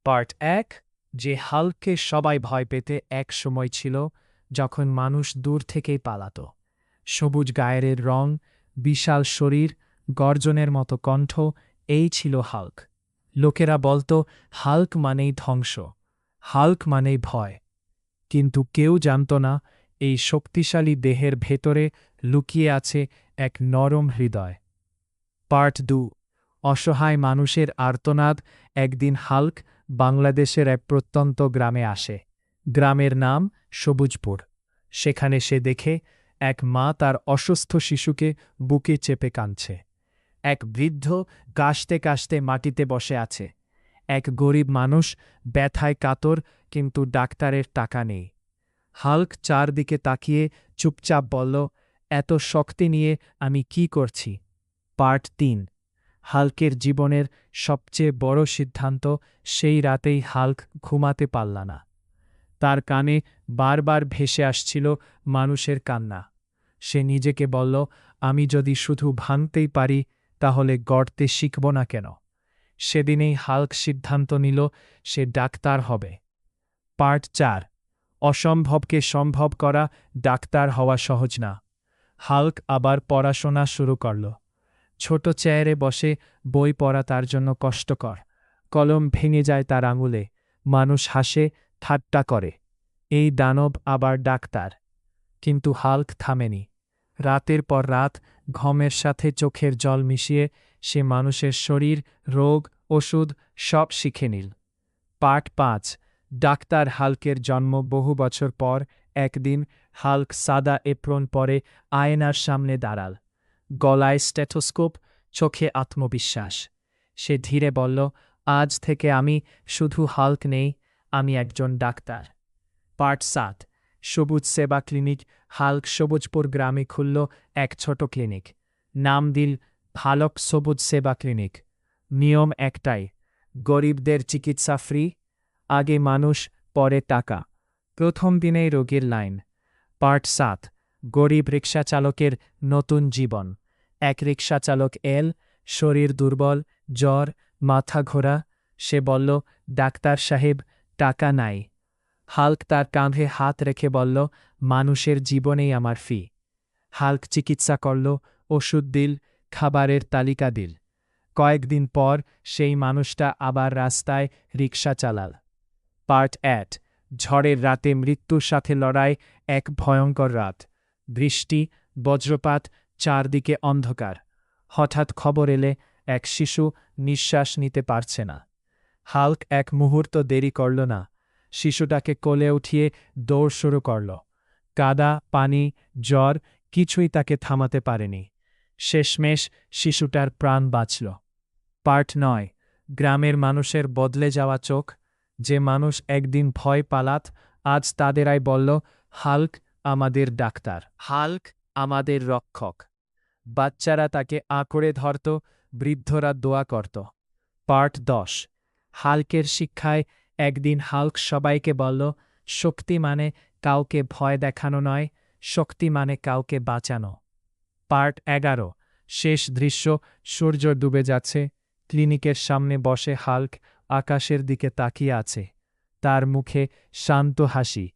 Part ১। যে হাল্ককে সবাই ভয় পেতে এক সময় ছিল যখন মানুষ দূর থেকেই পালাত। সবুজ গায়ের রং, বিশাল শরীর, গর্জনের মতো কণ্ঠ, এই ছিল হাল্ক। লোকেরা বলত হাল্ক মানেই ধ্বংস, হাল্ক মানেই ভয়। কিন্তু কেউ জানত না এই শক্তিশালী দেহের ভেতরে লুকিয়ে আছে এক নরম হৃদয়। পার্ট ২। অসহায় মানুষের আর্তনাদ। একদিন হাল্ক বাংলাদেশের এক প্রত্যন্ত গ্রামে আসে। গ্রামের নাম সবুজপুর। সেখানে সে দেখে এক মা তার অসুস্থ শিশুকে বুকে চেপে কাঁদছে। এক বৃদ্ধ কাশতে কাশতে মাটিতে বসে আছে। এক গরিব মানুষ ব্যথায় কাতর, কিন্তু ডাক্তারের টাকা নেই। হাল্ক চারদিকে তাকিয়ে চুপচাপ বলল, এত শক্তি নিয়ে আমি কি করছি? পার্ট ৩। হাল্কের জীবনের সবচেয়ে বড় সিদ্ধান্ত। সেই রাতেই হাল্ক ঘুমাতে পারল না। তার কানে বারবার ভেসে আসছিল মানুষের কান্না। সে নিজেকে বলল, আমি যদি শুধু ভাঙতেই পারি তাহলে গড়তে শিখব না কেন? সেদিনেই হাল্ক সিদ্ধান্ত নিল সে ডাক্তার হবে। পার্ট ৪। অসম্ভবকে সম্ভব করা। ডাক্তার হওয়া সহজ না। হাল্ক আবার পড়াশোনা শুরু করল। ছোট চেয়ারে বসে বই পড়া তার জন্য কষ্টকর। কলম ভেঙে যায় তার আঙুলে। মানুষ হাসে, ঠাট্টা করে, এই দানব আবার ডাক্তার। কিন্তু হাল্ক থামেনি। রাতের পর রাত ঘুমের সাথে চোখের জল মিশিয়ে সে মানুষের শরীর, রোগ, ওষুধ সব শিখে নিল। পার্ট ৫। ডাক্তার হাল্কের জন্ম বহু বছর পর একদিন হাল্ক সাদা এপ্রন পরে আয়নার সামনে দাঁড়াল। গলায় স্টেথোস্কোপ, চোখে আত্মবিশ্বাস। সে ধীরে বলল, আজ থেকে আমি শুধু হাল্ক নেই, আমি একজন ডাক্তার। পার্ট ৭। সবুজ সেবা ক্লিনিক। হাল্ক সবুজপুর গ্রামে খুলল এক ছোট ক্লিনিক। নাম দিল হাল্ক সবুজ সেবা ক্লিনিক। নিয়ম একটাই, গরিবদের চিকিৎসা ফ্রি। আগে মানুষ, পরে টাকা। প্রথম দিনেই রোগীর লাইন। পার্ট ৭। গরিব রিক্সা চালকের নতুন জীবন। এক রিক্সা চালক এল, শরীর দুর্বল, জ্বর, মাথা ঘোরা। সে বলল, ডাক্তার সাহেব, টাকা নাই। হাল্ক তার কাঁধে হাত রেখে বলল, মানুষের জীবনেই আমার ফি। হাল্ক চিকিৎসা করল, ওষুধ দিল, খাবারের তালিকা দিল। কয়েকদিন পর সেই মানুষটা আবার রাস্তায় রিক্সা চালাল। পার্ট ৮। ঝড়ের রাতে মৃত্যুর সাথে লড়াই। এক ভয়ঙ্কর রাত। বৃষ্টি, বজ্রপাত, চারদিকে অন্ধকার। হঠাৎ খবর এলে এক শিশু নিঃশ্বাস নিতে পারছে না। হাল্ক এক মুহূর্ত দেরি করল না। শিশুটাকে কোলে উঠিয়ে দৌড় শুরু করল। কাদা, পানি, জ্বর কিছুই তাকে থামাতে পারেনি। শেষমেশ শিশুটার প্রাণ বাঁচল। পার্ট ৯। গ্রামের মানুষের বদলে যাওয়া চোখ। যে মানুষ একদিন ভয় পালাত, আজ তাদেরাই বলল, হাল্ক আমাদের ডাক্তার, হাল্ক আমাদের রক্ষক। বাচ্চারা তাকে আঁকড়ে ধরত, বৃদ্ধরা দোয়া করত। পার্ট ১০। হাল্কের শিক্ষায়। একদিন হাল্ক সবাইকে বলল, শক্তি মানে কাউকে ভয় দেখানো নয়, শক্তি মানে কাউকে বাঁচানো। পার্ট ১১। শেষ দৃশ্য। সূর্য ডুবে যাচ্ছে। ক্লিনিকের সামনে বসে হাল্ক আকাশের দিকে তাকিয়ে আছে। তার মুখে শান্ত হাসি।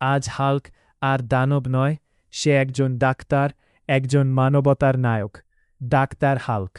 আজ হাল্ক আর দানব নয়, সে একজন ডাক্তার, একজন মানবতার নায়ক। Doctor Hulk.